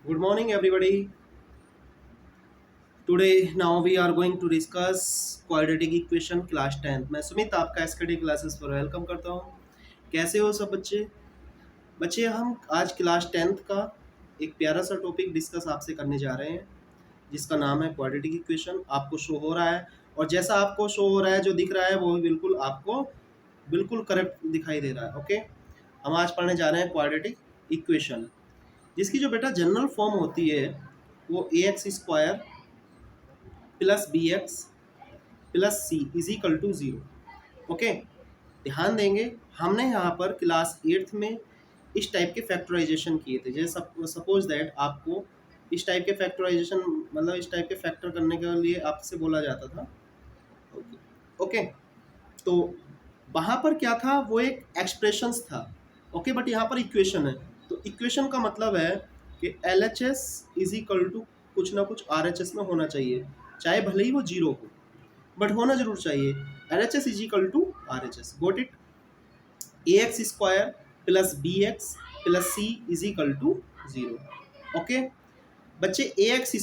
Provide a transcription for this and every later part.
Good morning, everybody. Today, now we are going to discuss quadratic equation class 10th. मैं सुमित आपका SKD classes पर welcome करता हूँ। कैसे हो सब बच्चे? बच्चे हम आज क्लास 10th का एक प्यारा सा टॉपिक डिस्कस आपसे करने जा रहे हैं जिसका नाम है क्वाड्रेटिक इक्वेशन। आपको शो हो रहा है और जैसा आपको शो हो रहा है जो दिख रहा है वो बिल्कुल आपको बिल्कुल करेक्ट दिखाई दे रहा है। ओके, हम आज पढ़ने जा रहे हैं क्वाड्रेटिक इक्वेशन जिसकी जो बेटा जनरल फॉर्म होती है वो a x square plus b x plus c is equal to zero. Okay, ध्यान देंगे हमने यहाँ पर क्लास 8th में इस टाइप के फैक्टराइजेशन किए थे। जैसे सपोज दैट आपको इस टाइप के फैक्टराइजेशन मतलब इस टाइप के फैक्टर करने के लिए आपसे बोला जाता था। ओके, तो वहाँ पर क्या था, वो एक एक्सप्रेशंस था। ओके, बट यहाँ पर इक्वेशन है, तो इक्वेशन का मतलब है कि L H S is equal to कुछ ना कुछ आर एच एस में होना चाहिए, चाहे भले ही वो जीरो हो बट होना जरूर चाहिए। L H S is equal to R H S. Got it. A x square plus b x plus c is equal to zero. Okay बच्चे, ए एक्स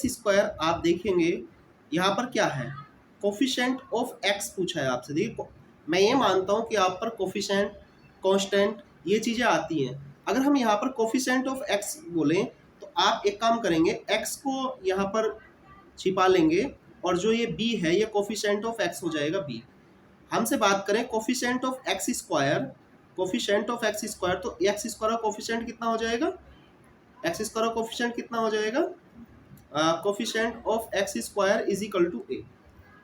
स्क्वायर आप देखेंगे यहाँ पर क्या है, कोफिशेंट ऑफ एक्स पूछा है आपसे। देखिए, मैं ये मानता हूँ कि आप पर कोफिशेंट, कांस्टेंट ये चीज़ें आती हैं। अगर हम यहाँ पर कोफिशेंट ऑफ एक्स बोलें तो आप एक काम करेंगे, एक्स को यहाँ पर छिपा लेंगे और जो ये बी है ये कोफिशेंट ऑफ एक्स हो जाएगा बी। हमसे बात करें coefficient of x square, coefficient of x square, तो एक्स स्क्वायर का कोफिशेंट कितना हो जाएगा, एक्स स्क्वायर का कोफिशेंट कितना हो जाएगा, coefficient of x square is equal to A.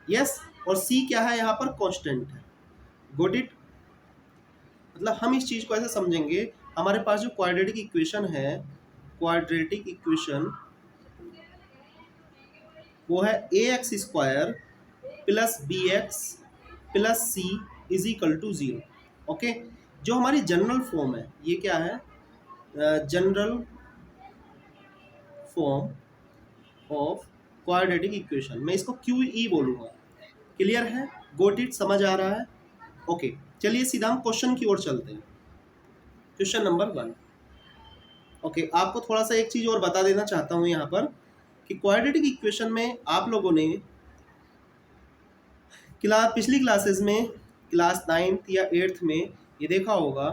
Yes, और सी क्या है यहाँ पर, कांस्टेंट है। Got it. मतलब हम इस चीज को ऐसे समझेंगे, हमारे पास जो क्वाड्रेटिक इक्वेशन है, क्वाड्रेटिक इक्वेशन वो है a x square plus b x plus c is equal to zero. Okay, जो हमारी जनरल फॉर्म है ये क्या है, general form of quadratic equation. मैं इसको क्यू ई बोलूँगा। क्लियर है, गोट इट, समझ आ रहा है? ओके, चलिए सीधा हम क्वेश्चन की ओर चलते हैं। Question number 1। ओके, आपको थोड़ा सा एक चीज़ और बता देना चाहता हूँ यहाँ पर कि क्वाड्रेटिक इक्वेशन में आप लोगों ने पिछली क्लासेस में क्लास 9th या 8th में ये देखा होगा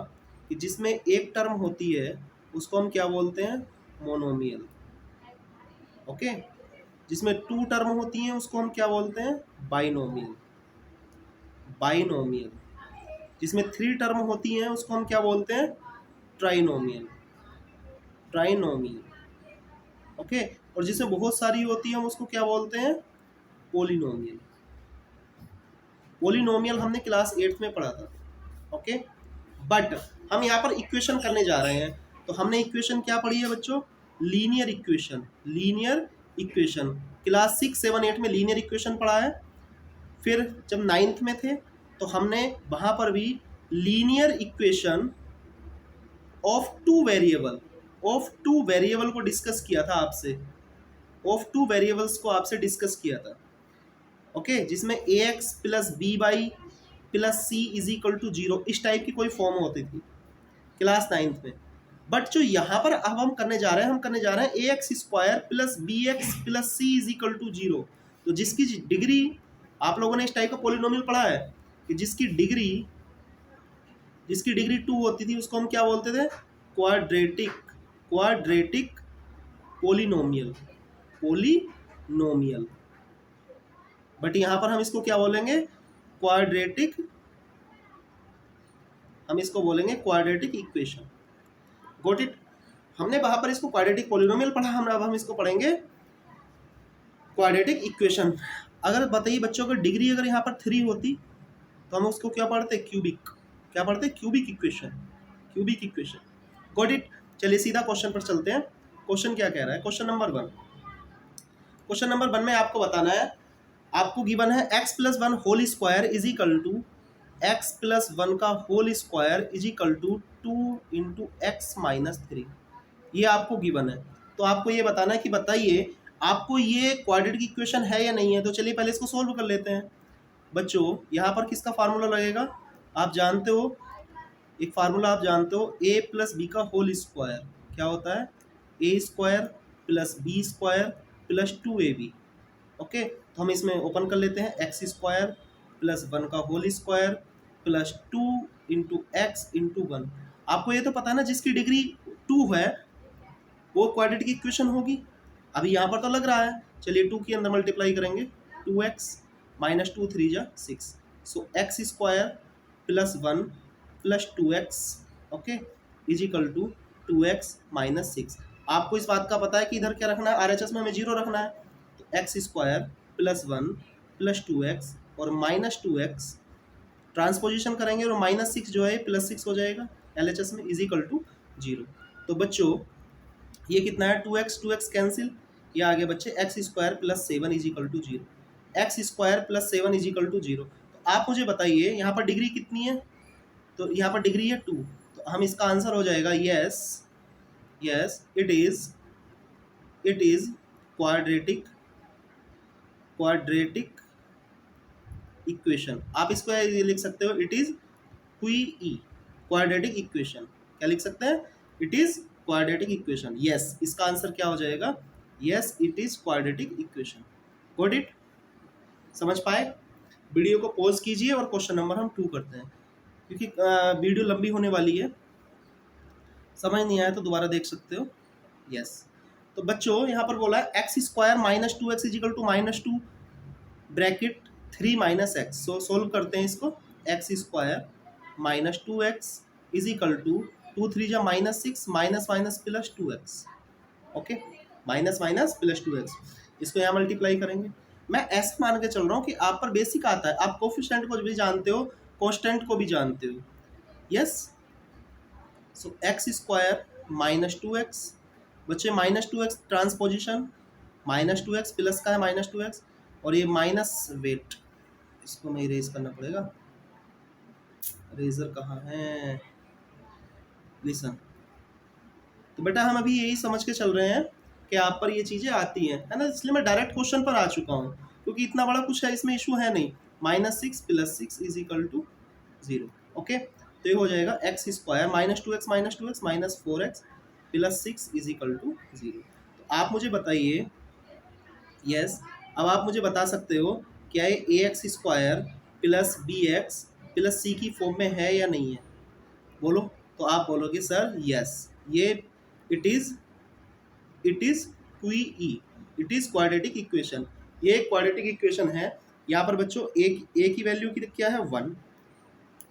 कि जिसमें एक टर्म होती है उसको हम क्या बोलते हैं, मोनोमियल। ओके, जिसमें 2 टर्म होती हैं उसको हम क्या बोलते हैं, बाइनोमियल। बाइनोमियल। जिसमें 3 टर्म होती हैं उसको हम क्या बोलते हैं, ट्राइनोमियल। ट्राइनोमियल। ओके, और जिसमें बहुत सारी होती है हम उसको क्या बोलते हैं, पोलिनोमियल। पोलिनोमियल हमने क्लास 8th में पढ़ा था। ओके, बट हम यहाँ पर इक्वेशन करने जा रहे हैं, तो हमने इक्वेशन क्या पढ़ी है बच्चों, linear equation. Linear equation class 6, 7, 8 में लीनियर इक्वेशन पढ़ा है। फिर जब 9th में थे तो हमने वहाँ पर भी linear equation of two variable को डिस्कस किया था आपसे, ऑफ टू वेरिएबल्स को आपसे डिस्कस किया था। ओके, जिसमें a x plus b y plus c is equal to zero, इस टाइप की कोई फॉर्म होती थी क्लास 9th में। बट जो यहाँ पर अब हम करने जा रहे हैं, हम करने जा रहे हैं a x square plus b x plus c is equal to zero. तो जिसकी डिग्री, आप लोगों ने इस टाइप का पोलिनोमियल पढ़ा है कि जिसकी डिग्री 2 होती थी उसको हम क्या बोलते थे, क्वाड्रेटिक पोलिनोमियल। बट यहाँ पर हम इसको क्या बोलेंगे, हम इसको बोलेंगे क्वाड्रेटिक इक्वेशन। Got it. हमने वहां पर इसको क्वाड्रेटिक पोलिनोमियल पढ़ा, अब हम इसको पढ़ेंगे क्वाड्रेटिक इक्वेशन। अगर बताइए बच्चों, अगर डिग्री अगर यहाँ पर 3 होती तो हम उसको क्या पढ़ते, क्यूबिक। क्या पढ़ते, क्यूबिक इक्वेशन। Got it. चलिए सीधा क्वेश्चन पर चलते हैं। क्वेश्चन क्या कह रहा है, क्वेश्चन नंबर 1 में आपको बताना है, आपको गिवन है x plus 1 whole square is equal to x plus 1 का whole square is equal to 2 into x minus 3। ये आपको गिवन है, तो आपको ये बताना है कि बताइए आपको ये क्वाड्रेटिक इक्वेशन है या नहीं है। तो चलिए पहले इसको सोल्व कर लेते हैं। बच्चों, यहाँ पर किसका फार्मूला लगेगा, आप जानते हो, एक फार्मूला आप जानते हो, a प्लस बी का होल स्क्वायर क्या होता है, a square plus b square plus 2ab। Okay, तो हम इसमें ओपन कर लेते हैं, एक्स स्क्वायर प्लस 1 का whole square plus 2 into x into 1। आपको ये तो पता है ना, जिसकी डिग्री 2 है वो क्वाड्रेटिक इक्वेशन होगी। अभी यहाँ पर तो लग रहा है, चलिए 2 के अंदर मल्टीप्लाई करेंगे, 2x माइनस 2 3 जा 6, so x square plus 1 plus 2x, okay, is equal to 2x minus 6। आपको इस बात का पता है कि इधर क्या रखना है, आरएचएस में हमें 0 रखना है, तो x square plus 1 plus 2x और माइनस 2x ट्रांसपोजिशन करेंगे और माइनस 6 जो है प्लस 6 हो जाएगा एलएचएस में, इज इक्वल टू 0। तो बच्चों ये कितना है, 2x कैंसिल, ये आगे बच्चे x square plus 7 is equal to 0, x square plus 7 is equal to 0। तो आप मुझे बताइए यहाँ पर डिग्री कितनी है, तो यहाँ पर डिग्री है 2, तो हम इसका आंसर हो जाएगा yes yes it is quadratic equation. आप इसको ये लिख सकते हो, इट इज क्वाड्रेटिक इक्वेशन। क्या लिख सकते हैं, it is quadratic equation. Yes, इसका आंसर क्या हो जाएगा, yes it is quadratic equation. Got it, समझ पाए? वीडियो को पॉज कीजिए और क्वेश्चन नंबर हम 2 करते हैं, क्योंकि वीडियो लंबी होने वाली है, समझ नहीं आया तो दोबारा देख सकते हो। यस, तो बच्चों यहाँ पर बोला है x square minus 2x is equal to minus 2 bracket 3 minus x. So solve करते हैं इसको, x square minus 2x is equal to 2 3 जा minus 6 minus minus plus 2x। Okay, minus minus plus 2x, इसको यहाँ मल्टीप्लाई करेंगे। मैं ऐसे मान के चल रहा हूँ कि आप पर बेसिक आता है, आप कोफिशिएंट को भी जानते हो, कांस्टेंट को भी जानते हो। यस, सो एक्स स्क्वायर माइनस 2x, बच्चे minus 2x transposition, minus 2x plus का है माइनस 2x, और ये माइनस वेट, इसको मैं इरेज करना पड़ेगा, रेजर कहाँ है, लिसन। तो बेटा हम अभी यही समझ के चल रहे हैं कि आप पर ये चीज़ें आती हैं, है ना, इसलिए मैं डायरेक्ट क्वेश्चन पर आ चुका हूँ, क्योंकि इतना बड़ा कुछ है इसमें इशू है नहीं। Minus 6 plus 6 is equal to 0। Okay, तो ये हो जाएगा x square minus 2x minus 4x plus 6 is equal to 0। तो आप मुझे बताइए, यस, अब आप मुझे बता सकते हो क्या ये a x square plus b x plus c की फॉर्म में है या नहीं है, बोलो। तो आप बोलोगे सर यस, ये इट इज क्वी इट इज क्वाड्रेटिक इक्वेशन, ये एक क्वाड्रेटिक इक्वेशन है। यहाँ पर बच्चों ए की वैल्यू क्या है 1,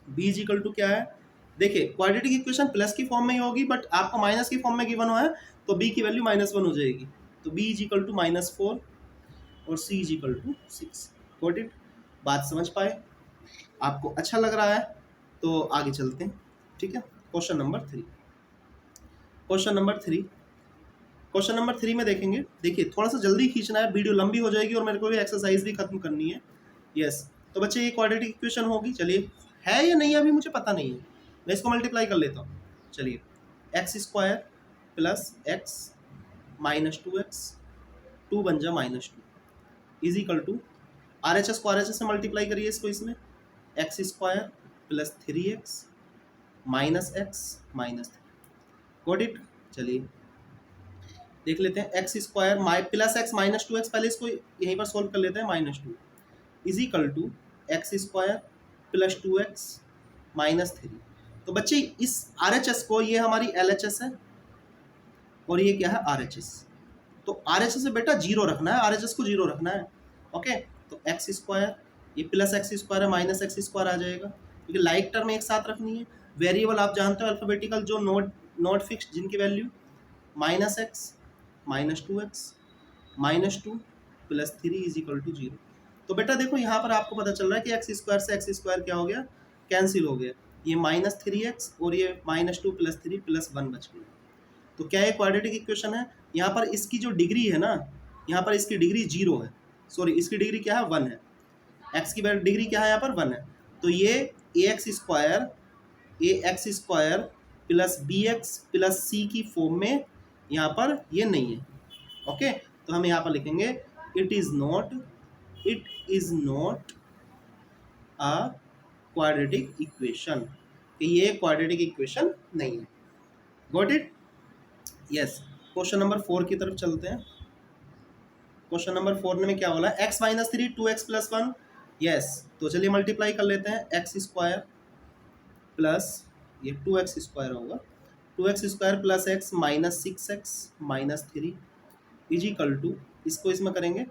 बी इज इक्वल टू क्या है, देखिए क्वाड्रेटिक इक्वेशन प्लस की फॉर्म में ही होगी, बट आपको माइनस की फॉर्म में गिवन हुआ है, तो बी की वैल्यू -1 हो जाएगी, तो बी इज इक्वल टू -4 और c is equal to 6। Got it, बात समझ पाए? आपको अच्छा लग रहा है तो आगे चलते हैं, ठीक है। क्वेश्चन नंबर 3, क्वेश्चन नंबर 3 में देखेंगे, देखिए थोड़ा सा जल्दी खींचना है, वीडियो लंबी हो जाएगी और मेरे को भी एक्सरसाइज भी खत्म करनी है। यस, तो बच्चे ये क्वाड्रेटिक इक्वेशन होगी, चलिए है या नहीं है अभी मुझे पता नहीं है, मैं इसको मल्टीप्लाई कर लेता हूँ। चलिए, x square plus x minus 2x, 2 बन जा -2 is equal to, R H S को आर एच एस से मल्टीप्लाई करिए इसको, इसमें x square plus 3x minus x minus 3। Got it, चलिए देख लेते हैं, x square plus x minus 2x, पहले इसको यहीं पर सोल्व कर लेते हैं, -2 is equal to x square plus 2x minus 3। तो बच्चे इस RHS को, ये हमारी LHS है और ये क्या है RHS, तो RHS से बेटा 0 रखना है, RHS को 0 रखना है। ओके, तो एक्स स्क्वायर, ये प्लस एक्स स्क्वायर है माइनस एक्स स्क्वायर आ जाएगा, क्योंकि लाइक टर्म एक साथ रखनी है। वेरिएबल आप जानते हो अल्फाबेटिकल, जो नोट फिक्स, जिनकी value -x -2x -2 plus 3 is equal to 0। तो बेटा देखो यहाँ पर आपको पता चल रहा है कि एक्स स्क्वायर से एक्स स्क्वायर क्या हो गया, कैंसिल हो गया, ये -3x और ये -2 प्लस 3 प्लस 1 बच गया। तो क्या ये क्वाड्रेटिक इक्वेशन है? यहाँ पर इसकी जो डिग्री है ना, यहाँ पर इसकी डिग्री 0 है, सॉरी इसकी डिग्री क्या है 1 है, एक्स की डिग्री क्या है यहाँ पर 1 है, तो ये a x square plus b x plus c की फॉर्म में यहाँ पर ये नहीं है। ओके, तो हम यहाँ पर लिखेंगे it is not a quadratic equation, कि ये क्वाड्रेटिक इक्वेशन नहीं है। Got it, yes. Question number 4 की तरफ चलते हैं। क्वेश्चन नंबर 4 में क्या बोला, x minus 3 2x plus 1। Yes, तो चलिए मल्टीप्लाई कर लेते हैं, एक्स स्क्वायर प्लस ये 2x स्क्वायर होगा, 2x square plus x minus 6x minus 3 is equal to, इसको इसमें करेंगे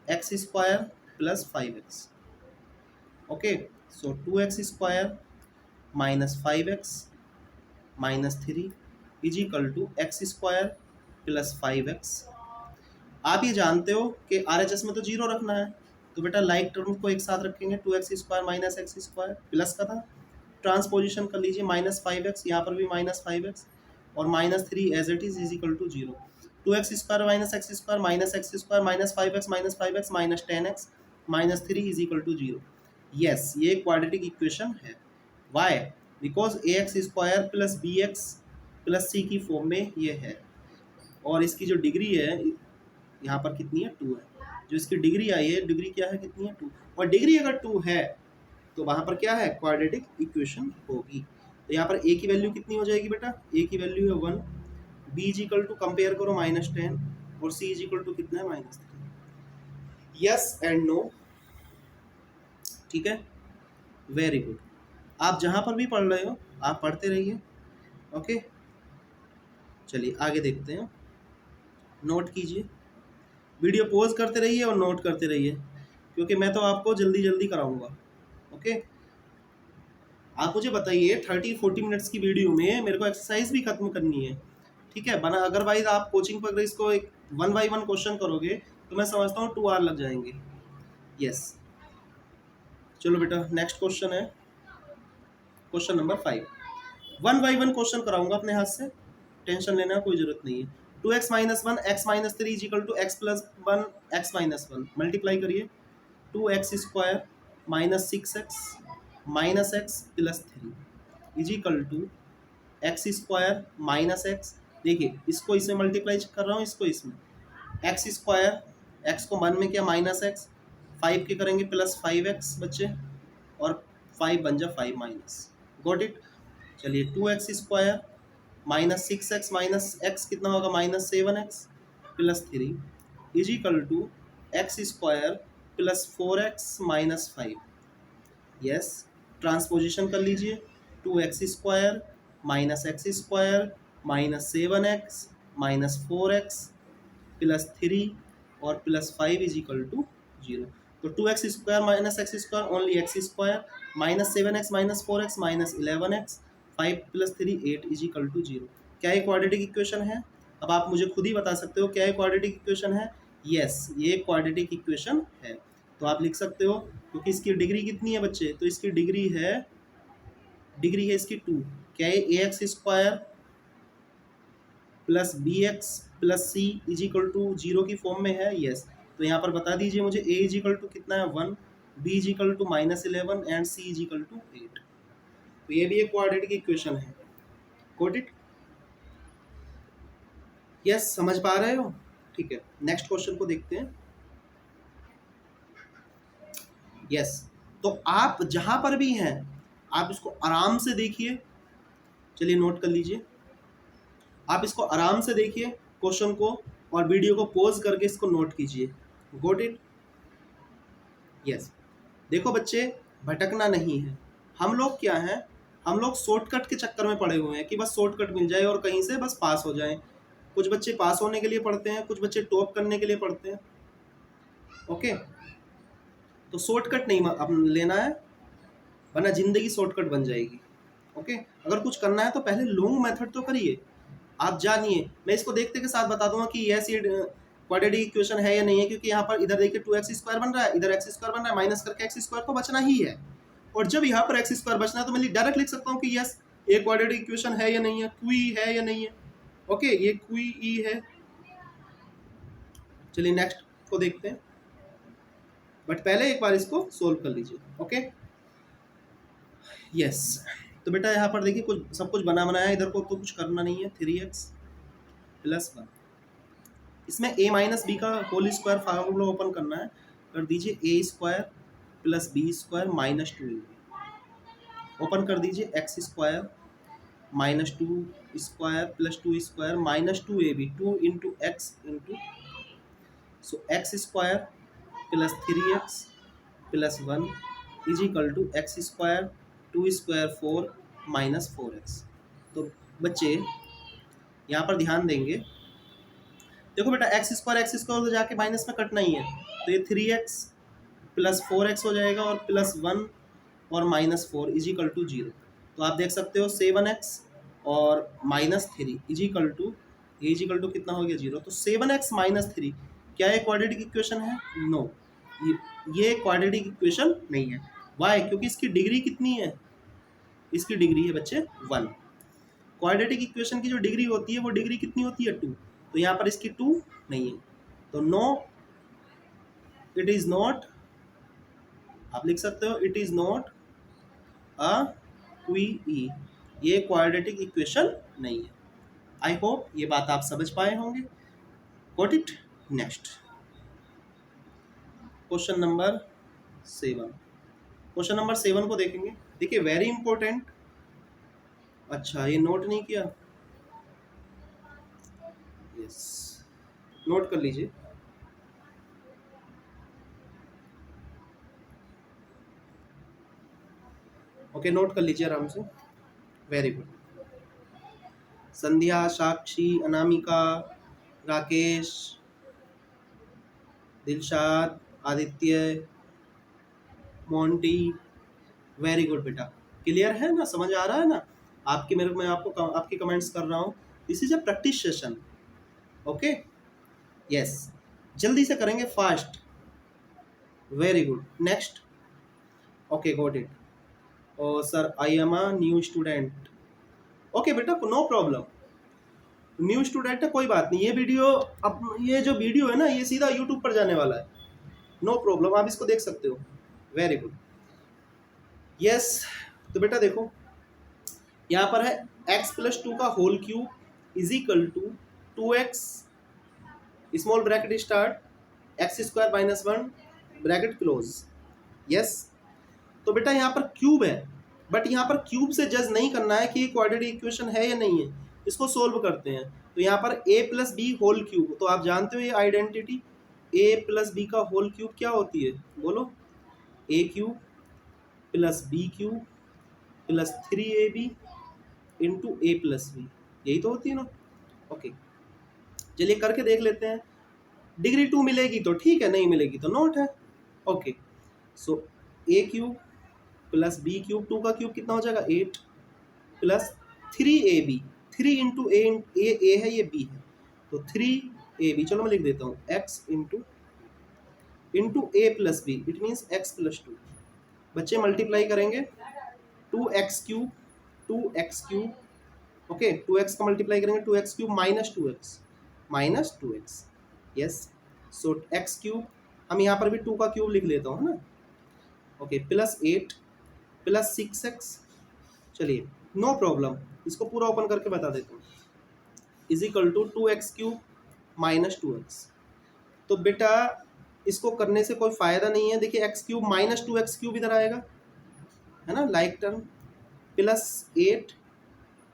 x square plus 5x। Okay, so 2x square minus 5x minus 3 is equal to x square plus 5x। आप ये जानते हो कि RHS में तो जीरो रखना है, तो बेटा लाइक टर्म को एक साथ रखेंगे, 2x square minus x square plus का था, ट्रांसपोजिशन कर लीजिए माइनस 5x, यहाँ पर भी माइनस 5x और minus 3 as it is is equal to zero. 2x square minus x square minus x square minus 5x minus 10x minus 3 is equal to zero. Yes, ये quadratic equation है। Why? Because ax square plus bx plus c की form में ये है, और इसकी जो degree है यहाँ पर कितनी है, 2 है। जो इसकी डिग्री आई है, डिग्री क्या है, कितनी है, 2। और डिग्री अगर 2 है तो वहाँ पर क्या है, क्वाड्रेटिक इक्वेशन होगी। तो यहाँ पर a की वैल्यू कितनी हो जाएगी बेटा, a की वैल्यू है 1, b is equal to compare करो -10 और c इज इक्वल टू कितना है, -3। यस एंड नो, ठीक है, वेरी गुड। आप जहाँ पर भी पढ़ रहे हो आप पढ़ते रहिए। ओके, चलिए आगे देखते हैं, नोट कीजिए, वीडियो पॉज करते रहिए और नोट करते रहिए, क्योंकि मैं तो आपको जल्दी जल्दी कराऊंगा। ओके, आप मुझे बताइए 30-40 मिनट्स की वीडियो में मेरे को एक्सरसाइज भी खत्म करनी है, ठीक है, बना अदरवाइज आप कोचिंग पर इसको एक 1 बाई 1 क्वेश्चन करोगे तो मैं समझता हूँ 2 आवर लग जाएंगे। यस, चलो बेटा नेक्स्ट क्वेश्चन है, क्वेश्चन नंबर 5। 1 बाई 1 क्वेश्चन कराऊंगा अपने हाथ से, टेंशन लेना कोई जरूरत नहीं है। 2x minus 1 x minus 3 is equal to x plus 1 x minus 1, multiply करिए, 2x square minus 6x minus x plus 3 is equal to x square minus x. देखिए इसको इसमें मल्टीप्लाई कर रहा हूँ, इसको इसमें, एक्स स्क्वायर, एक्स को मन में किया माइनस एक्स, 5 के करेंगे प्लस 5x बच्चे, और 5 बन जा 5 माइनस, गॉट इट। चलिए 2x square minus 6x minus x कितना होगा, -7x plus 3 is equal to x square plus 4x minus 5। Yes, transposition कर लीजिए, 2x square minus x square minus 7x minus 4x plus 3 और प्लस 5 इजिकल टू 0। तो 2x square minus x square only x square minus 7x minus 4x minus 11x 5 plus 3 8 is equal to 0। क्या ये quadratic equation है? अब आप मुझे खुद ही बता सकते हो क्या ये क्वाड्रेटिक इक्वेशन है। यस, ये क्वाड्रेटिक इक्वेशन है। तो आप लिख सकते हो, क्योंकि इसकी डिग्री कितनी है बच्चे, तो इसकी डिग्री है इसकी 2। क्या ये ax square plus bx plus c is equal to 0 की फॉर्म में है? यस, तो यहाँ पर बता दीजिए मुझे, a इजिकल टू कितना है 1, b is equal to -11 and c is equal to 8। तो ये भी एक क्वाड्रेटिक इक्वेशन है, गॉट इट। यस, समझ पा रहे हो? ठीक है, नेक्स्ट क्वेश्चन को देखते हैं। यस, तो आप जहां पर भी हैं आप इसको आराम से देखिए, चलिए नोट कर लीजिए, आप इसको आराम से देखिए क्वेश्चन को, और वीडियो को पॉज करके इसको नोट कीजिए, गॉट इट। यस, देखो बच्चे, भटकना नहीं है। हम लोग क्या हैं, हम लोग शॉर्टकट के चक्कर में पड़े हुए हैं कि बस शॉर्टकट मिल जाए और कहीं से बस पास हो जाएं। कुछ बच्चे पास होने के लिए पढ़ते हैं, कुछ बच्चे टॉप करने के लिए पढ़ते हैं। ओके, तो शॉर्टकट नहीं अब लेना है, वरना जिंदगी शॉर्टकट बन जाएगी। ओके, अगर कुछ करना है तो पहले लॉन्ग मेथड तो करिए, आप जानिए। मैं इसको देखते के साथ बता दूंगा कि यस ये क्वाड्रेटिक इक्वेशन है या नहीं है, क्योंकि यहाँ पर इधर देखिए 2x स्क्वायर बन रहा है, इधर x स्क्वायर बन रहा है, माइनस करके x स्क्वायर तो बचना ही है। और जब यहाँ पर x स्क्वायर बचना है तो मैं डायरेक्ट लिख सकता हूँ कि यस ये क्वाड्रेटिक इक्वेशन है या नहीं है, क्वी है या नहीं है। ओके, ये क्वी ई है। चलिए नेक्स्ट को देखते हैं, बट पहले एक बार इसको सोल्व कर लीजिए। ओके, यस, तो बेटा यहाँ पर देखिए कुछ सब कुछ बना बनाया है, इधर को तो कुछ करना नहीं है, 3x प्लस 1। इसमें a माइनस बी का होल स्क्वायर फार्मूला ओपन करना है, कर दीजिए a square plus b square minus 2 open कर दीजिए, x square minus 2 square plus 2 square minus 2ab, 2 into x into, so x square plus 3x plus 1 is equal to x square 2 square 4 minus 4x। तो बच्चे यहाँ पर ध्यान देंगे, देखो बेटा एक्स स्क्वायर तो जाके माइनस में कटना ही है, तो ये 3x प्लस 4x हो जाएगा और प्लस 1 और माइनस 4 इज इक्वल टू 0। तो आप देख सकते हो 7x और माइनस 3 इज इक्वल टू कितना हो गया 0। तो 7x माइनस 3 क्या ये क्वाड्रेटिक इक्वेशन है? नो, ये क्वाड्रेटिक इक्वेशन नहीं है। वाई? क्योंकि इसकी डिग्री कितनी है? इसकी डिग्री है बच्चे 1। क्वाड्रेटिक इक्वेशन की जो डिग्री होती है वो डिग्री कितनी होती है? 2। तो यहाँ पर इसकी 2 नहीं है, तो नो, इट इज नॉट, आप लिख सकते हो इट इज नॉट अ क्वी, ये क्वाड्रेटिक इक्वेशन नहीं है। आई होप ये बात आप समझ पाए होंगे। Got it? Next question number 7। Question number 7 को देखेंगे। देखिए वेरी इंपॉर्टेंट। अच्छा ये नोट नहीं किया? यस, नोट कर लीजिए। ओके, नोट कर लीजिए आराम से। Very good. Sandhya, Sakshi, Anamika, Rakesh, Dilshad, Aditya, Monty, very good बेटा। क्लियर है ना? समझ आ रहा है ना? आपकी मेरे मैं आपको आपकी कमेंट्स कर रहा हूँ। This is a practice session. Okay, yes, जल्दी से करेंगे, fast. Very good. Next. Okay, got it. Oh sir, I am a new student. Okay बेटा, नो प्रॉब्लम। न्यू स्टूडेंट है, कोई बात नहीं। ये वीडियो, अब ये जो वीडियो है ना, ये सीधा यूट्यूब पर जाने वाला है। नो प्रॉब्लम, आप इसको देख सकते हो। Very good. यस, तो बेटा देखो यहाँ पर है x प्लस 2 का whole cube is equal to 2x small bracket start x square minus 1 bracket close. Yes, तो बेटा यहाँ पर क्यूब है, बट यहाँ पर क्यूब से जज नहीं करना है कि ये क्वाड्रेटिक इक्वेशन है या नहीं है। इसको सोल्व करते हैं। तो यहाँ पर a plus b whole cube, तो आप जानते हो ये आइडेंटिटी a प्लस बी का होल क्यूब क्या होती है? बोलो। a cube plus b cube plus 3ab into a plus b, यही तो होती है ना? ओके, चलिए करके देख लेते हैं। डिग्री 2 मिलेगी तो ठीक है, नहीं मिलेगी तो नोट है। Okay, so a cube plus b cube, 2 का क्यूब कितना हो जाएगा? 8 प्लस 3ab, 3 इंटू ए है, ये बी है, तो 3ab, चलो मैं लिख देता हूँ x into a plus b, it means x plus 2। बच्चे मल्टीप्लाई करेंगे 2x cube 2x cube, okay 2x का मल्टीप्लाई करेंगे 2x cube minus 2x। Yes, so x cube, हम यहाँ पर भी 2 का क्यूब लिख लेता हूँ ना। ओके, प्लस 8 प्लस 6x, चलिए नो प्रॉब्लम, इसको पूरा ओपन करके बता देता हूँ, is equal to 2x cube minus 2x। तो बेटा इसको करने से कोई फ़ायदा नहीं है। देखिए x cube minus 2x cube इधर आएगा, है ना, like term, plus 8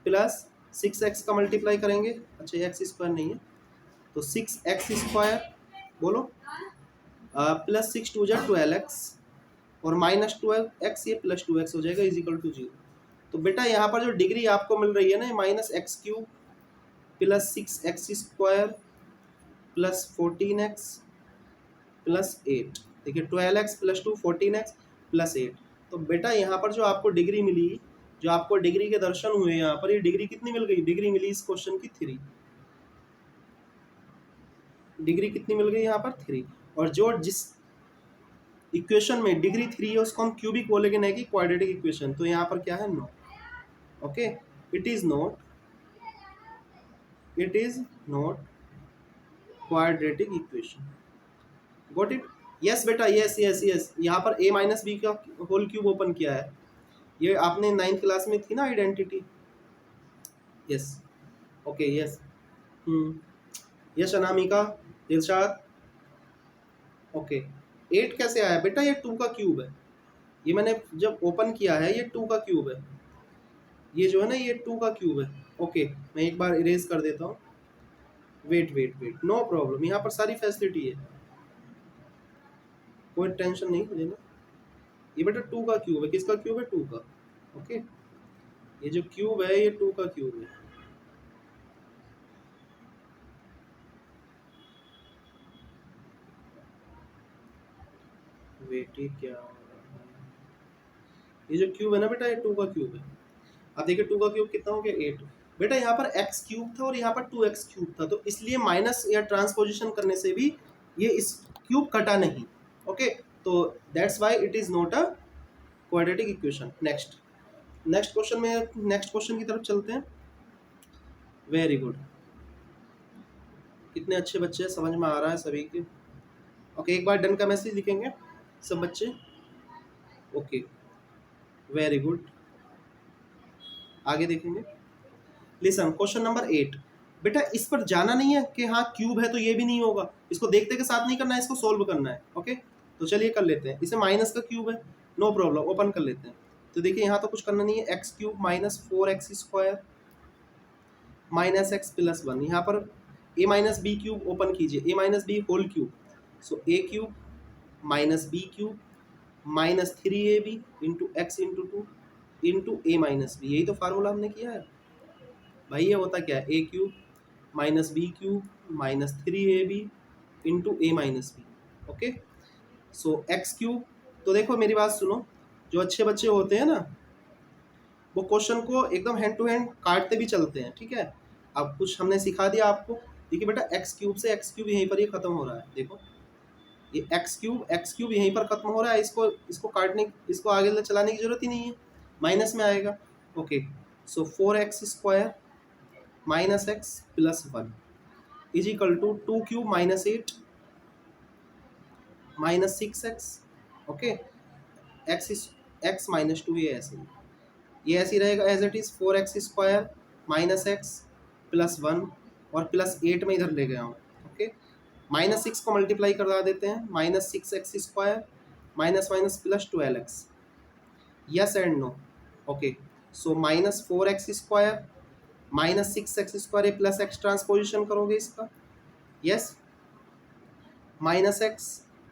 plus 6x का मल्टीप्लाई करेंगे, अच्छा एक्स स्क्वायर नहीं है तो 6x स्क्वायर, बोलो, प्लस 6 2 जा 12x और माइनस 12x, ये प्लस 2x हो जाएगा इज इक्वल टू 0। तो बेटा यहाँ पर जो डिग्री आपको मिल रही है ना, minus x cube plus 6x square plus 14x plus 8, देखिए 12x प्लस 2 14x प्लस 8। तो बेटा यहाँ पर जो आपको डिग्री मिली, जो आपको डिग्री के दर्शन हुए यहाँ पर, ये डिग्री कितनी मिल गई? डिग्री मिली इस क्वेश्चन की 3। डिग्री कितनी मिल गई यहाँ पर? 3। और जो जिस इक्वेशन में डिग्री 3 है उसको हम क्यूबिक बोलेंगे, नहीं कि क्वाड्रेटिक इक्वेशन। तो यहाँ पर क्या है? No. Okay, it is not quadratic equation. Got it? Yes बेटा, यस यस यस। यहाँ पर a माइनस बी का होल क्यूब ओपन किया है, ये आपने 9th क्लास में थी ना identity. Yes, okay, yes, yes Anamika, Dilshad. Okay, 8 कैसे आया बेटा? ये 2 का क्यूब है, ये मैंने जब ओपन किया है ये 2 का क्यूब है, ये जो है ना ये 2 का क्यूब है। ओके, मैं एक बार इरेज कर देता हूँ। Wait wait wait, no problem, यहाँ पर सारी फैसिलिटी है, कोई टेंशन नहीं लेना। ये बेटा 2 का क्यूब है, किसका क्यूब है? 2 का। ओके, ये जो क्यूब है ये 2 का क्यूब है। वेट, ये क्या हो रहा है? ये जो क्यूब है ना बेटा, ये 2 का क्यूब है। अब देखिए 2 का क्यूब कितना हो गया? 8। बेटा यहाँ पर x क्यूब था और यहाँ पर 2x क्यूब था, तो इसलिए माइनस या ट्रांसपोजिशन करने से भी ये इस क्यूब कटा नहीं। ओके, तो that's why it is not a quadratic equation. Next question में, नेक्स्ट क्वेश्चन की तरफ चलते हैं। वेरी गुड, कितने अच्छे बच्चे हैं, समझ में आ रहा है सभी के। ओके, एक बार डन का मैसेज लिखेंगे सब बच्चे। ओके, वेरी गुड, आगे देखेंगे। Listen, question number 8। बेटा इस पर जाना नहीं है कि हाँ क्यूब है तो ये भी नहीं होगा, इसको देखते के साथ नहीं करना है, इसको सोल्व करना है। ओके, तो चलिए कर लेते हैं। इसे माइनस का क्यूब है, नो प्रॉब्लम, ओपन कर लेते हैं। तो देखिए यहाँ तो कुछ करना नहीं है, x cube minus 4x square minus x plus 1। यहाँ पर a minus b cube open कीजिए, a minus b whole cube, so a cube minus b cube minus 3ab into x into 2 into a minus b. यही तो formula हमने किया है भाई। ये होता क्या है? A cube minus b cube minus 3ab into a minus b. Okay, so x cube. तो देखो मेरी बात सुनो, जो अच्छे बच्चे होते हैं ना वो क्वेश्चन को एकदम हैंड टू हैंड काटते भी चलते हैं, ठीक है। अब कुछ हमने सिखा दिया आपको। देखिए बेटा एक्स क्यूब से एक्स क्यूब यहीं पर ये खत्म हो रहा है, देखो ये एक्स क्यूब यहीं पर खत्म हो रहा है, इसको इसको काटने, इसको आगे चलाने की जरूरत ही नहीं है, माइनस में आएगा। Okay, so 4x square minus x plus 1 is equal to 2 cube minus 8 minus 6x। Okay, x minus 2, ये ऐसे ही रहेगा as it is. 4x square minus x plus 1 और प्लस 8 में इधर ले गया हूँ। ओके, माइनस 6 को मल्टीप्लाई करा देते हैं, minus 6x square minus minus plus 12x। Yes and no? Okay, so minus 4x square minus 6x square, ये प्लस एक्स ट्रांसपोजिशन करोगे इसका, yes, minus x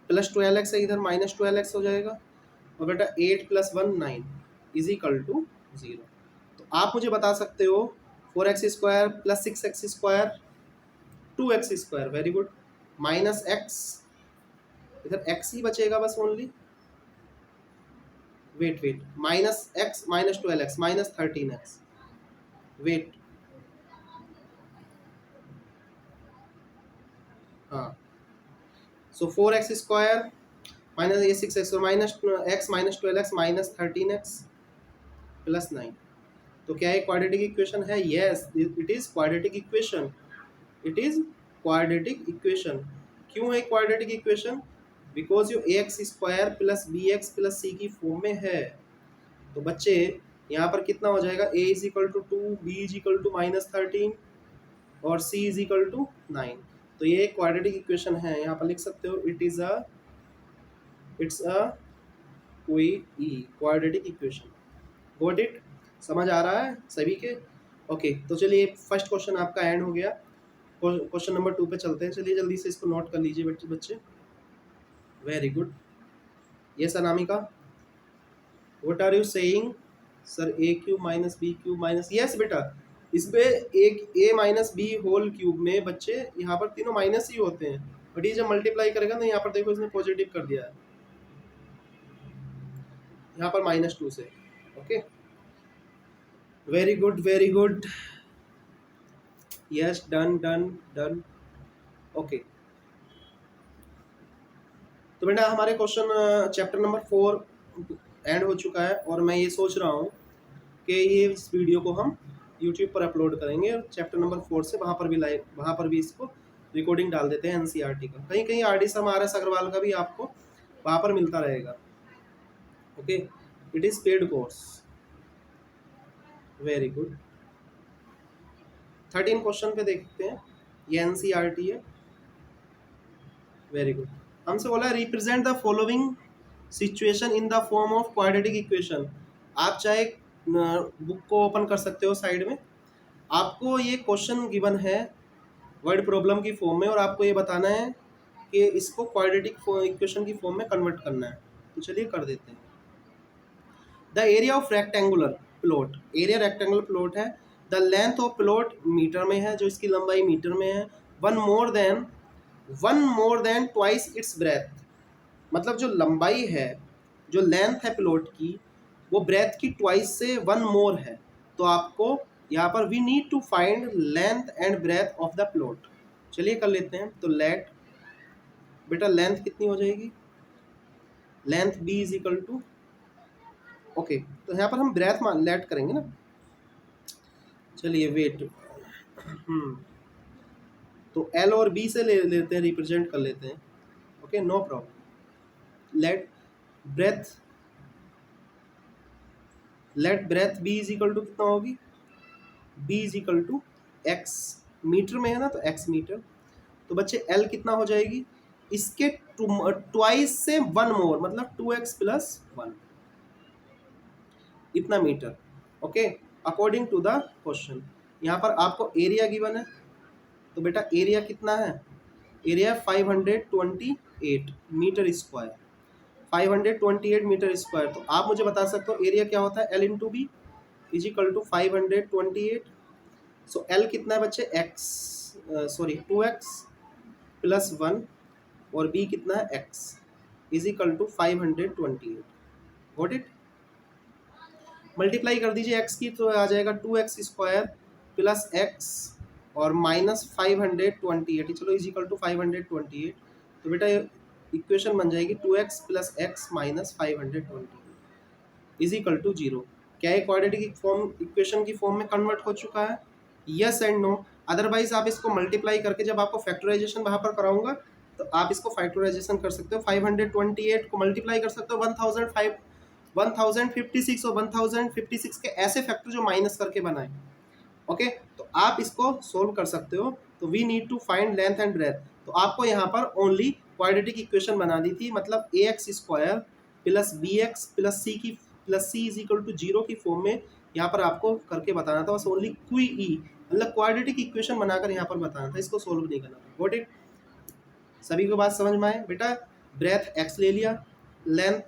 plus 12x है, इधर माइनस 12x हो जाएगा। और बेटा 8 प्लस 1 9 इज इक्वल टू 0। तो आप मुझे बता सकते हो 4x square plus 6x square 2x square, very good, minus x, इधर x ही बचेगा बस only. Wait, minus x minus 12x minus 13x। Wait, हाँ, सो 4x स्क्वायर माइनस ये 6x और minus x minus 12x minus 13x plus 9। तो क्या ये क्वाड्रेटिक इक्वेशन है? Yes, it is quadratic equation, it is quadratic equation. क्यों है quadratic equation? Because यो ax square plus bx plus c की फॉर्म में है। तो बच्चे यहाँ पर कितना हो जाएगा? a is equal to 2, b is equal to minus 13 और c इज इक्वल टू 9। तो ये क्वाड्रेटिक इक्वेशन है, यहाँ पर लिख सकते हो इट्स अ कोई क्वाड्रेटिक इक्वेशन। Got it? समझ आ रहा है सभी के? ओके, तो चलिए फर्स्ट क्वेश्चन आपका एंड हो गया। क्वेश्चन नंबर 2 पे चलते हैं। चलिए जल्दी से इसको नोट कर लीजिए बच्चे। Very good. Yes Anamika, what are you saying? Sir a cube minus b cube minus, yes बेटा, इसमें एक a minus b whole cube में बच्चे यहाँ पर तीनों माइनस ही होते हैं, बट ये जब मल्टीप्लाई करेगा ना यहाँ पर देखो इसने पॉजिटिव कर दिया है, यहाँ पर -2 से। Okay, very good very good, yes, done done done. Okay, तो बेटा हमारे क्वेश्चन चैप्टर नंबर 4 एंड हो चुका है, और मैं ये सोच रहा हूँ कि ये इस वीडियो को हम यूट्यूब पर अपलोड करेंगे, और चैप्टर नंबर 4 से वहाँ पर भी इसको रिकॉर्डिंग डाल देते हैं एनसीईआरटी का। कहीं कहीं आर डी सम आर एस अग्रवाल का भी आपको वहाँ पर मिलता रहेगा। Okay, it is paid course. Very good, 13 question पे देखते हैं, ये एनसीईआरटी है। वेरी गुड, हमसे बोला represent the following situation in the form of quadratic equation. आप चाहे बुक को ओपन कर सकते हो साइड में, आपको ये क्वेश्चन गिवन है वर्ड प्रॉब्लम की फॉर्म में और आपको ये बताना है कि इसको क्वाड्रेटिक इक्वेशन की फॉर्म में कन्वर्ट करना है। तो चलिए कर देते हैं। The area of rectangular plot, area rectangular plot है। The length of plot metre में है, जो इसकी लंबाई मीटर में है। One more than twice its breadth, मतलब जो लंबाई है, जो लेंथ है प्लॉट की, वो ब्रेथ की ट्वाइस से वन मोर है। तो आपको यहाँ पर we need to find length and breadth of the plot. चलिए कर लेते हैं। तो लेट बेटा लेंथ कितनी हो जाएगी, length b is equal to, okay तो यहाँ पर हम ब्रेथ मान लेट करेंगे ना। चलिए वेट, तो एल और बी से ले लेते हैं, रिप्रेजेंट कर लेते हैं। Okay no problem. Let breadth b is equal to कितना होगी, b is equal to x, metre में है ना तो एक्स मीटर। तो बच्चे एल कितना हो जाएगी, इसके ट्वाइस से वन मोर, मतलब 2x प्लस 1, इतना metre. Okay according to the question. यहाँ पर आपको एरिया गिवन है, तो बेटा एरिया कितना है, area 528 metre square, 528 metre square. तो आप मुझे बता सकते हो एरिया क्या होता है, l into b is equal to 528। So l कितना है बच्चे, एक्स सॉरी 2x प्लस 1 और बी कितना है x is equal to 528। Got it. Multiply कर दीजिए x की, तो आ जाएगा 2x स्क्वायर प्लस x और माइनस 528, चलो इज इक्वल टू 528। तो बेटा इक्वेशन बन जाएगी 2x plus x minus 528 is equal to 0। क्या ये क्वाड्रेटिक फॉर्म इक्वेशन की फॉर्म में कन्वर्ट हो चुका है, यस एंड नो। अदरवाइज आप इसको मल्टीप्लाई करके, जब आपको फैक्टराइजेशन वहाँ पर कराऊंगा तो आप इसको फैक्टराइजेशन कर सकते हो। 528 को मल्टीप्लाई कर सकते हो 1056 और 1056 के ऐसे फैक्टर जो माइनस करके बनाए। ओके तो आप इसको सोल्व कर सकते हो। तो we need to find length and breadth. तो आपको यहाँ पर ओनली क्वाड्रेटिक इक्वेशन बना दी थी, मतलब ax square plus bx plus c is equal to 0 की फॉर्म में यहाँ पर आपको करके बताना था। बस ओनली QE मतलब क्वाड्रेटिक इक्वेशन बनाकर यहाँ पर बताना था, इसको सोल्व नहीं करना था। Got it. सभी को बात समझ में आए बेटा। ब्रेथ x ले लिया, लेंथ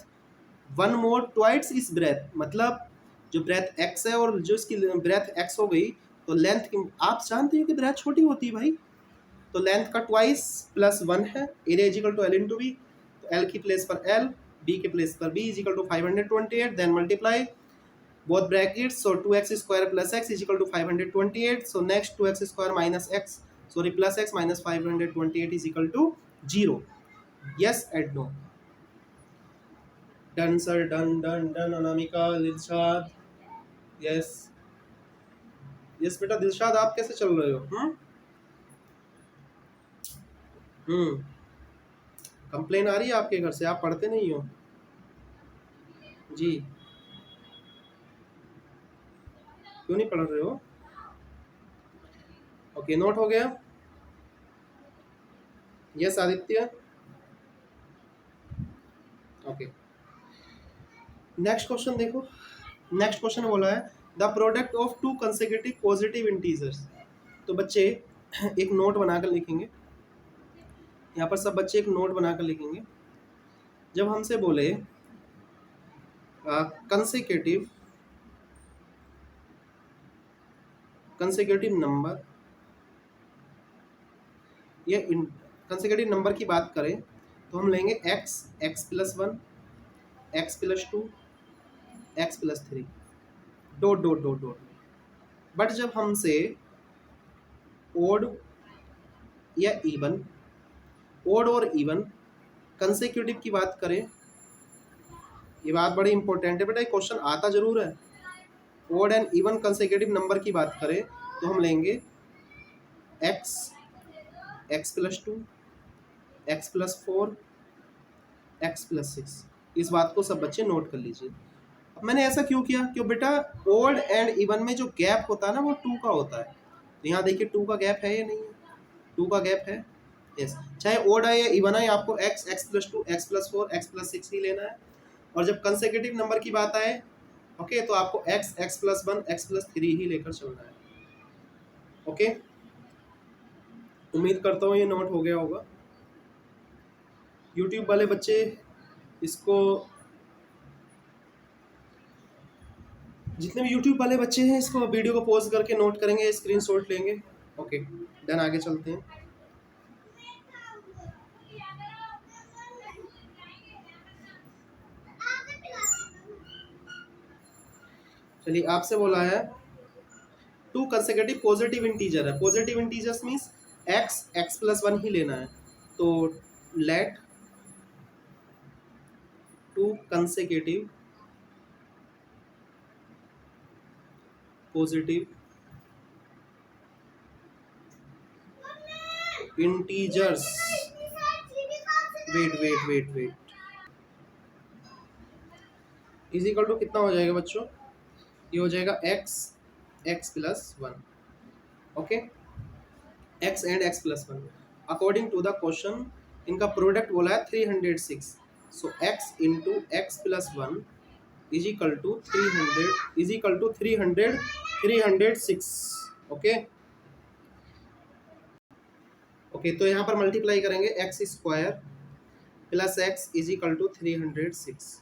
वन मोर ट्वाइस इस ब्रेथ, मतलब जो ब्रेथ x है और जो इसकी ब्रेथ x हो गई, तो लेंथ की आप जानते हो कि ब्रेथ छोटी होती है भाई, तो लेंथ का ट्वाइस प्लस 1 है। Area is equal to l into b, तो एल की प्लेस पर एल, बी के प्लेस पर b is equal to 528। Then multiply both brackets, so 2x square plus x is equal to 528. So next 2x square minus x, sorry plus x minus 528 is equal to 0. Yes and no. Done sir, done Anamika, Dilshad, yes yes बेटा दिलशाद आप कैसे चल रहे हो? Complain आ रही है आपके घर से, आप पढ़ते नहीं हो जी, क्यों नहीं पढ़ रहे हो? ओके नोट हो गया। Yes Aditya, okay next question देखो। नेक्स्ट क्वेश्चन बोला है the product of to consecutive positive integers. तो बच्चे एक नोट बनाकर लिखेंगे, यहाँ पर सब बच्चे एक नोट बनाकर लिखेंगे। जब हमसे बोले कंसेक्यूटिव नंबर या कंसेक्यूटिव नंबर की बात करें तो हम लेंगे x plus 1, x plus 2, x plus 3, dot dot dot dot. But जब हमसे ओड या इवन, ओड और इवन कंसेक्यूटिव की बात करें, ये बात बड़ी इंपॉर्टेंट है बेटा, क्वेश्चन आता जरूर है। Odd and even consecutive number की बात करें तो हम लेंगे x plus 2, x plus 4, x plus 6। इस बात को सब बच्चे नोट कर लीजिए। अब मैंने ऐसा क्यों किया, क्यों बेटा ओड एंड इवन में जो गैप होता है ना वो 2 का होता है। तो यहाँ देखिए 2 का गैप है या नहीं है, 2 का गैप है यस। चाहे ओड आए या इवन आए आपको x plus 2, x plus 4, x plus 6 ही लेना है। और जब कंसेक्यूटिव नंबर की बात आए ओके तो आपको x प्लस 1, x प्लस 3 ही लेकर चलना है। ओके, उम्मीद करता हूँ ये नोट हो गया होगा। यूट्यूब वाले बच्चे इसको, जितने भी यूट्यूब वाले बच्चे हैं इसको वीडियो को पॉज करके नोट करेंगे, स्क्रीनशॉट लेंगे। ओके डन, आगे चलते हैं। चलिए, आपसे बोला है टू कंसेक्यूटिव पॉजिटिव इंटीजर है। Positive integers means x, x plus one ही लेना है। तो let two consecutive positive integers, wait is equal to कितना हो जाएगा बच्चों? ये हो जाएगा x, x plus one. Okay, x and x plus one. According to the question इनका प्रोडक्ट बोला है 306। So x into x plus one is equal to 300 is equal to 306। Okay okay, तो यहाँ पर मल्टीप्लाई करेंगे x square plus x is equal to 306।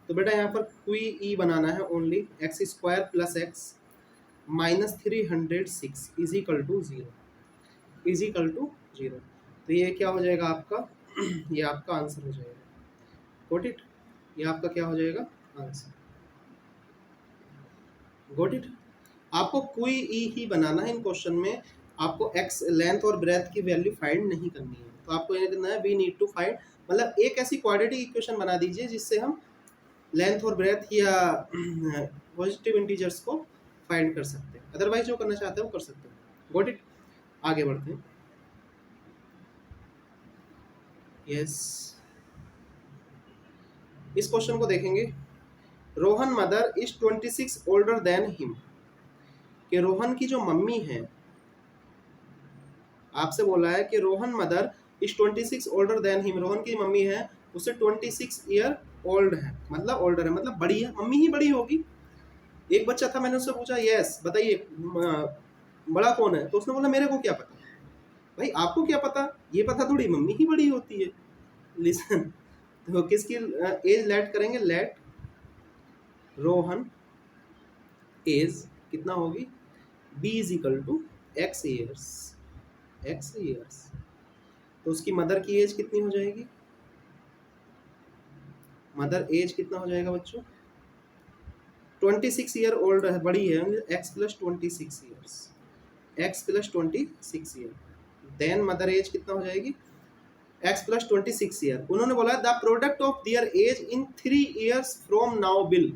तो बेटा यहाँ पर कोई ई बनाना है, only x square plus x minus 306 is equal to 0, is equal to 0। तो ये क्या हो जाएगा आपका? ये आपका आंसर हो जाएगा। Got it? ये आपका क्या हो जाएगा? आंसर। Got it? आपको कोई ई ही बनाना है इन क्वेश्चन में। आपको एक्स लेंथ और ब्रेथ की वैल्यू फाइंड नहीं करनी है। तो आपको ये करना है वी नीड टू फाइंड, मतलब एक ऐसी क्वाड्रेटिक इक्वेशन बना दीजिए जिससे हम लेंथ और ब्रेथ या पॉजिटिव इंटीजर्स को फाइंड कर सकते हैं। अदरवाइज जो करना चाहते हैं वो कर सकते हैं। Got it? आगे बढ़ते हैं। यस, इस क्वेश्चन को देखेंगे। Rohan mother is 26 older than him. कि रोहन की जो मम्मी है, आपसे बोला है कि Rohan mother is 26 older than him. Rohan की मम्मी है उससे 26 ईयर ओल्ड है, मतलब ओल्डर है, मतलब बड़ी है। मम्मी ही बड़ी होगी। एक बच्चा था, मैंने उससे पूछा यस बताइए बड़ा कौन है, तो उसने बोला मेरे को क्या पता। भाई आपको क्या पता? ये पता थोड़ी मम्मी ही बड़ी होती है। लिसन, तो किसकी एज लेट करेंगे? लेट रोहन एज कितना होगी? B is equal to x years, x years. तो उसकी मदर की एज कितनी हो जाएगी? मदर एज कितना हो जाएगा बच्चों? 26 ईयर ओल्ड है, बड़ी है। X plus 26 years, x plus 26 year. Then mother age कितना हो जाएगी? X plus 26 year. उन्होंने बोला the product of their age in 3 years from now will,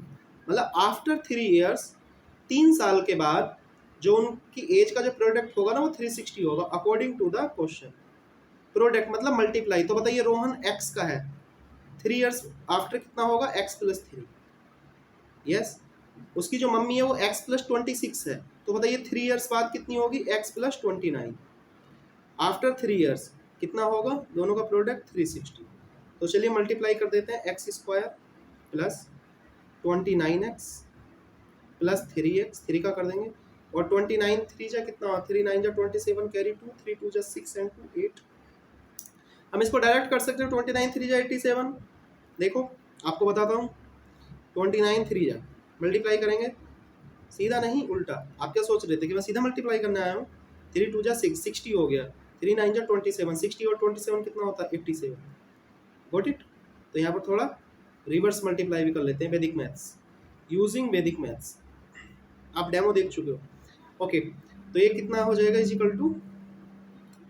मतलब आफ्टर 3 ईयर्स, 3 साल के बाद जो उनकी एज का जो प्रोडक्ट होगा ना वो 360 होगा according to the question. Product मतलब मल्टीप्लाई। तो बताइए रोहन एक्स का है, 3 ईयर्स आफ्टर कितना होगा? X plus 3। यस, उसकी जो मम्मी है वो एक्स प्लस 26 है। तो बताइए 3 ईयर्स बाद कितनी होगी? X plus 29। आफ्टर 3 ईयर्स कितना होगा? दोनों का प्रोडक्ट 360। तो चलिए मल्टीप्लाई कर देते हैं। X square plus 29x plus 3x, 3 का कर देंगे, और 29 3 जा कितना? 3 9 जा 27, कैरी 2, 3 2 जा 6 एंड 2 8। हम इसको डायरेक्ट कर सकते हैं। 29 3 जा 87। देखो आपको बताता हूँ, 29 3 जा मल्टीप्लाई करेंगे, सीधा नहीं उल्टा। आप क्या सोच रहे थे कि मैं सीधा मल्टीप्लाई करने आया हूँ? 3 2 जा 6, 60 हो गया। 3 9 जा 27, 60 और 27 कितना होता है? 87। Got it? तो यहाँ पर थोड़ा रिवर्स मल्टीप्लाई भी कर लेते हैं, Vedic maths, using Vedic maths. आप डेमो देख चुके हो। ओके, तो ये कितना हो जाएगा? Is equal to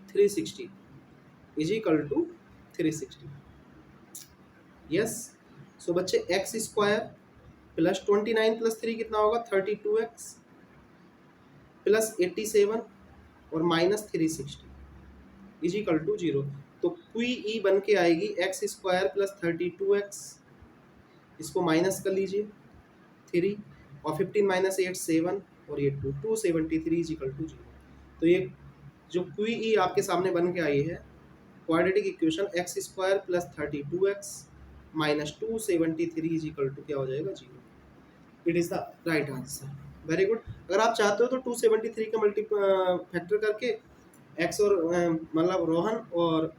360, is equal to 360। Yes, so बच्चे एक्स स्क्वायर प्लस 29 प्लस 3 कितना होगा? 32x प्लस 87 और माइनस 360 इज इक्वल टू 0। तो क्यू ई बन के आएगी एक्स स्क्वायर प्लस 32x, इसको माइनस कर लीजिए 3, और 15 माइनस 8 7, और ये 2 273 इज इक्वल टू 0। तो ये जो क्यू ई आपके सामने बन के आई है quadratic equation, x square plus 32x minus 273 is equal to क्या हो जाएगा? 0। It is the right answer. Very good. अगर आप चाहते हो तो 273 का मल्टी फैक्टर करके एक्स और मतलब रोहन और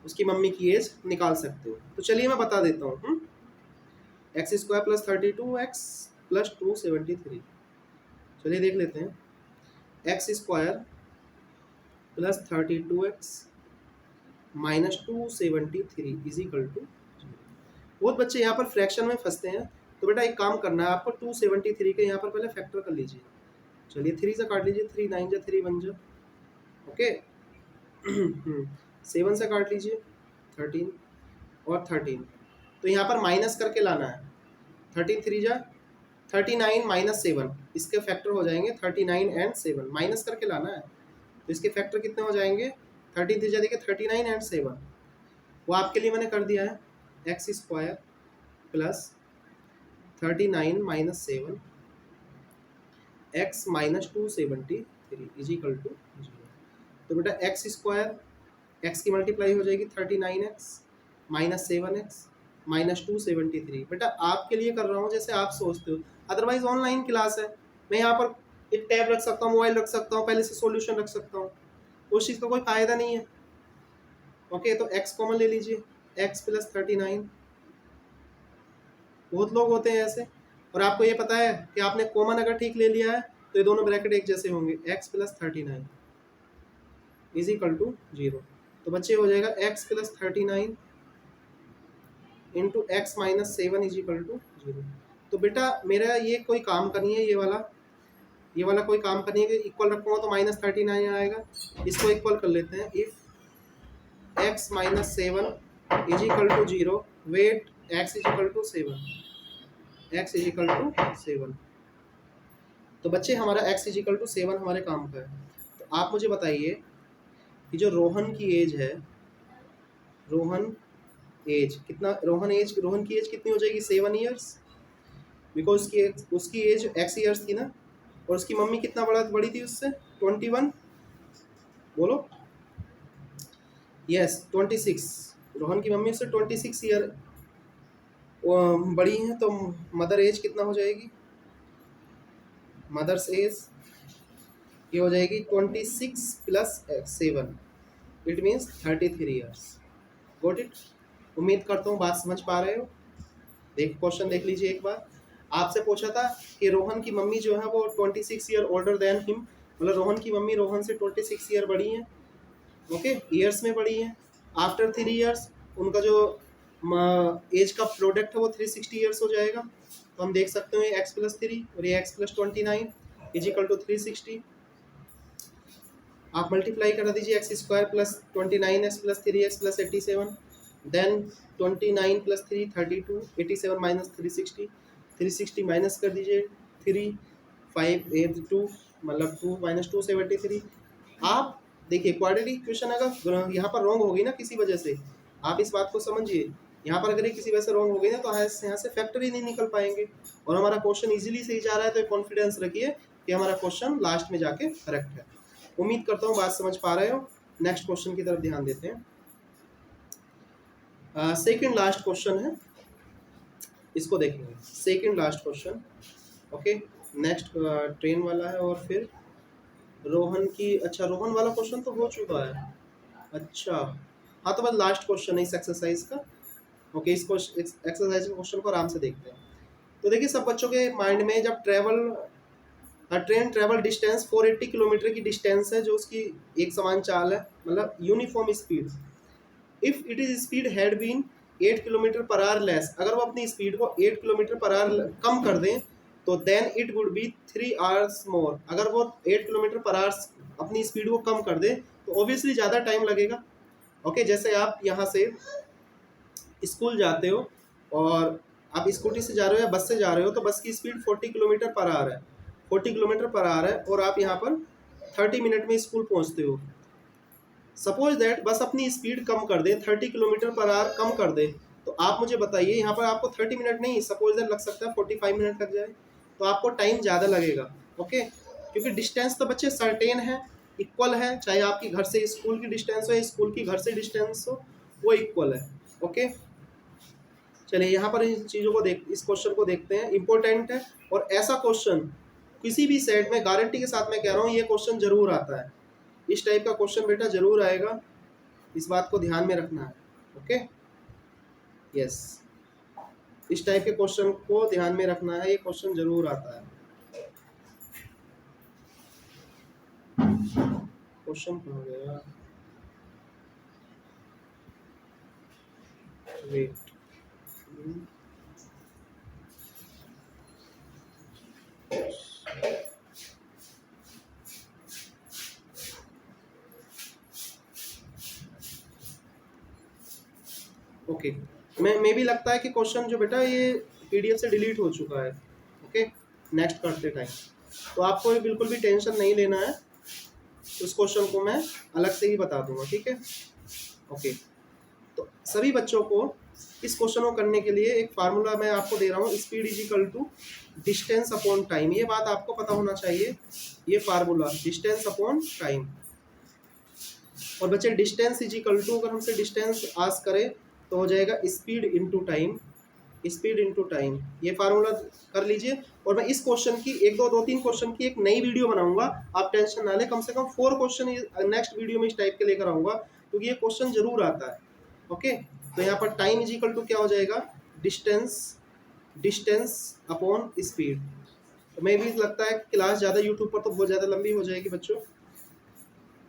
उसकी मम्मी की एज निकाल सकते हो। तो चलिए मैं बता देता हूँ। X square plus 32x plus 273। चलिए देख लेते हैं। X square plus 32x minus 273 is equal to. बहुत बच्चे यहाँ पर फ्रैक्शन में फंसते हैं, तो बेटा एक काम करना है आपको, 273 के यहाँ पर पहले फैक्टर कर लीजिए। चलिए 3 से काट लीजिए, 3 9 जा 3 बन जा, ओके। 7 से काट लीजिए, 13 और 13। तो यहाँ पर माइनस करके लाना है। 13 3 जा 39 माइनस 7, इसके फैक्टर हो जाएंगे 39 एंड 7, माइनस करके लाना है। तो इसके फैक्टर कितने हो जाएंगे? 13 3 जा देखिए 39 एंड 7, वो आपके लिए मैंने कर दिया है। X square plus 39 minus 7 x minus 273 is equal to 0। तो बेटा एक्स स्क्वायर, एक्स की मल्टीप्लाई हो जाएगी 39x माइनस 7x माइनस 273। बेटा आपके लिए कर रहा हूँ जैसे आप सोचते हो, अदरवाइज ऑनलाइन क्लास है, मैं यहाँ पर एक टैब रख सकता हूँ, मोबाइल रख सकता हूँ, पहले से सॉल्यूशन रख सकता हूँ, उस चीज़ का कोई फायदा नहीं है। ओके, तो x कॉमन ले लीजिए, x प्लस 39। बहुत लोग होते हैं ऐसे, और आपको ये पता है कि आपने कॉमन अगर ठीक ले लिया है तो ये दोनों ब्रैकेट एक जैसे होंगे। x plus 39 is equal to 0। तो बच्चे हो जाएगा x plus 39 into x minus 7 is equal to 0। तो बेटा मेरा ये कोई काम करनी है, ये वाला कोई काम करनी है कि इक्वल रखूँगा तो माइनस 39 आएगा। इसको इक्वल कर लेते हैं। If x minus 7 is equal to 0, wait x is equal to 7, x is equal to 7। तो बच्चे हमारा एक्स इज इक्वल टू 7 हमारे काम का है। तो आप मुझे बताइए कि जो रोहन की एज है, रोहन की एज कितनी हो जाएगी? 7 ईयर्स, बिकॉज उसकी एज एक्स ईयर्स थी ना, और उसकी मम्मी कितना बड़ी थी उससे? 21, बोलो। यस 26। रोहन की मम्मी उससे 26 ईयर बड़ी है, तो मदर एज कितना हो जाएगी? मदर्स एज ये हो जाएगी 26 plus 7, it means 33 years. Got it? उम्मीद करता हूँ बात समझ पा रहे हो। क्वेश्चन देख लीजिए एक बार। आपसे पूछा था कि रोहन की मम्मी जो है वो 26 ईयर ओल्डर देन हिम, मतलब रोहन की मम्मी रोहन से 26 ईयर बड़ी हैं, ओके, ईयर्स में बड़ी हैं। आफ्टर 3 ईयर्स उनका जो एज का प्रोडक्ट है वो 360 ईयर्स हो जाएगा। तो हम देख सकते हैं एक्स प्लस 3 और ये x plus 29 is equal to 360। आप मल्टीप्लाई करा दीजिए, x square plus 29x plus 3x plus 87, then 29 plus 3 32, 87 minus 360, 360 minus कर दीजिए 3 5 8 2, मतलब 2 माइनस 273। आप देखिए क्वाड्रेटिक इक्वेशन अगर यहाँ पर रॉन्ग होगी ना किसी वजह से, आप इस बात को समझिए, यहाँ पर अगर ये किसी वजह से रॉन्ग हो गई ना तो यहाँ से फैक्टर ही नहीं निकल पाएंगे, और हमारा क्वेश्चन इजीली सही जा रहा है। तो कॉन्फिडेंस रखिए कि हमारा क्वेश्चन लास्ट में जाके करेक्ट है। उम्मीद करता हूँ बात समझ पा रहे हो। नेक्स्ट क्वेश्चन की तरफ ध्यान देते हैं। सेकंड लास्ट क्वेश्चन है, इसको देखेंगे। Second last question, okay. Next train वाला है, और फिर रोहन की, अच्छा रोहन वाला क्वेश्चन तो हो चुका है। अच्छा हाँ, तो बस लास्ट क्वेश्चन है इस एक्सरसाइज का, ओके। इस एक्सरसाइज के क्वेश्चन को आराम से देखते हैं। तो देखिए सब बच्चों के माइंड में जब ट्रेन ट्रेवल डिस्टेंस 480 किलोमीटर की डिस्टेंस है, जो उसकी एक समान चाल है, मतलब uniform speed. If it is speed had been 8 kilometre per hour less, अगर वो अपनी स्पीड को 8 किलोमीटर पर आवर कम कर दें तो then it would be 3 hours more. अगर वो 8 किलोमीटर पर आवर अपनी स्पीड को कम कर दे तो ऑब्वियसली ज़्यादा टाइम लगेगा, ओके। जैसे आप यहाँ से स्कूल जाते हो और आप स्कूटी से जा रहे हो या बस से जा रहे हो, तो बस की स्पीड 40 किलोमीटर पर आवर है, 40 किलोमीटर पर आवर है, और आप यहाँ पर 30 मिनट में स्कूल पहुँचते हो। सपोज दैट बस अपनी स्पीड कम कर दें, 30 किलोमीटर पर आवर कम कर दें, तो आप मुझे बताइए यहाँ पर आपको 30 मिनट नहीं, सपोज दैट लग सकता है 45 मिनट लग जाए, तो आपको टाइम ज़्यादा लगेगा, ओके। क्योंकि डिस्टेंस तो बच्चे सर्टेन है, इक्वल है, चाहे आपकी घर से स्कूल की डिस्टेंस हो या स्कूल की घर से डिस्टेंस हो, वो इक्वल है, ओके। चलिए यहाँ पर इन चीज़ों को इस क्वेश्चन को देखते हैं, इंपॉर्टेंट है और ऐसा क्वेश्चन किसी भी सेट में गारंटी के साथ मैं कह रहा हूँ ये क्वेश्चन जरूर आता है। इस टाइप का क्वेश्चन बेटा जरूर आएगा, इस बात को ध्यान में रखना है। ओके, यस, इस टाइप के क्वेश्चन को ध्यान में रखना है, ये क्वेश्चन जरूर आता है। क्वेश्चन कहाँ गया, वेट, ओके, मैं भी लगता है कि क्वेश्चन जो बेटा ये पीडीएफ से डिलीट हो चुका है। ओके, नेक्स्ट करते टाइम तो आपको ये बिल्कुल भी टेंशन नहीं लेना है, उस क्वेश्चन को मैं अलग से ही बता दूंगा, ठीक है। ओके, तो सभी बच्चों को इस क्वेश्चन को करने के लिए एक फार्मूला मैं आपको दे रहा हूँ, speed is equal to distance upon time. ये बात आपको पता होना चाहिए, ये फार्मूला डिस्टेंस अपॉन टाइम। और बच्चे डिस्टेंस इज इक्वल टू, अगर हमसे डिस्टेंस आस्क करें तो हो जाएगा speed into time, speed into time. ये फार्मूला कर लीजिए। और मैं इस क्वेश्चन की एक दो तीन क्वेश्चन की एक नई वीडियो बनाऊंगा, आप टेंशन ना ले, कम से कम 4 क्वेश्चन नेक्स्ट वीडियो में इस टाइप के लेकर आऊंगा, क्योंकि ये क्वेश्चन जरूर आता है। ओके, तो यहाँ पर टाइम इज इक्वल टू क्या हो जाएगा, डिस्टेंस अपॉन स्पीड। तो मैं भी लगता है क्लास ज़्यादा यूट्यूब पर तो बहुत ज़्यादा लंबी हो जाएगी बच्चों।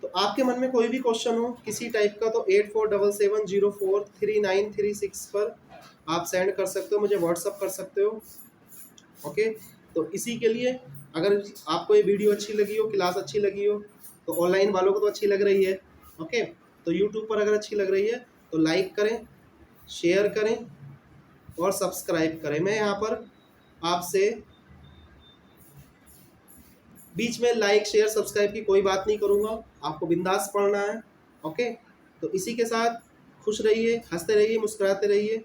तो आपके मन में कोई भी क्वेश्चन हो किसी टाइप का, तो 8477043936 पर आप सेंड कर सकते हो, मुझे व्हाट्सअप कर सकते हो। ओके, तो इसी के लिए अगर आपको ये वीडियो अच्छी लगी हो, क्लास अच्छी लगी हो, तो ऑनलाइन वालों को तो अच्छी लग रही है। ओके, तो यूट्यूब पर अगर अच्छी लग रही है तो लाइक करें, शेयर करें और सब्सक्राइब करें। मैं यहाँ पर आपसे बीच में लाइक शेयर सब्सक्राइब की कोई बात नहीं करूँगा, आपको बिंदास पढ़ना है। ओके, तो इसी के साथ खुश रहिए, हंसते रहिए, मुस्कुराते रहिए,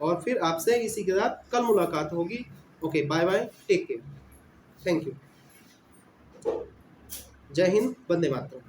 और फिर आपसे इसी के साथ कल मुलाकात होगी। Okay, bye bye, take care, thank you, जय हिंद, वंदे मातरम।